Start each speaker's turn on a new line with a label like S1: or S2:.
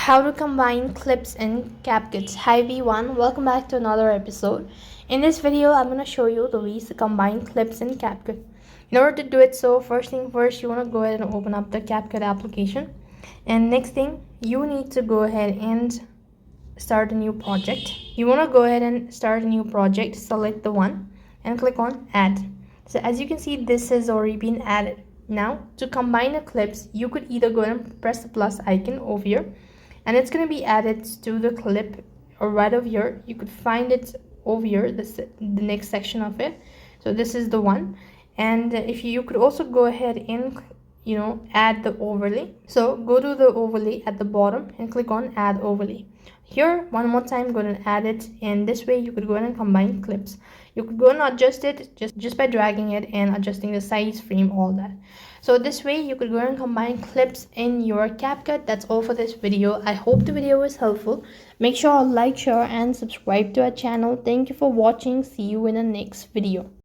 S1: How to combine clips in Capcut. Hi everyone, welcome back to another episode. In this video, I'm going to show you the ways to combine clips in Capcut. In order to do it, so first thing first, you want to go ahead and open up the Capcut application. And next thing, you need to go ahead and start a new project. You want to go ahead and start a new project, select the one and click on add. So as you can see, this has already been added. Now to combine the clips, you could either go ahead and press the plus icon over here and it's going to be added to the clip or right over here. You could find it over here, the next section of it. So this is the one. And if you could also go ahead and add the overlay. So go to the overlay at the bottom and click on add overlay. Here one more time, go and add it, and this way you could go ahead and combine clips. You could go and adjust it just by dragging it and adjusting the size, frame, all that. So this way you could go and combine clips in your Capcut. That's all for this video. I hope the video was helpful. Make sure to like, share and subscribe to our channel. Thank you for watching. See you in the next video.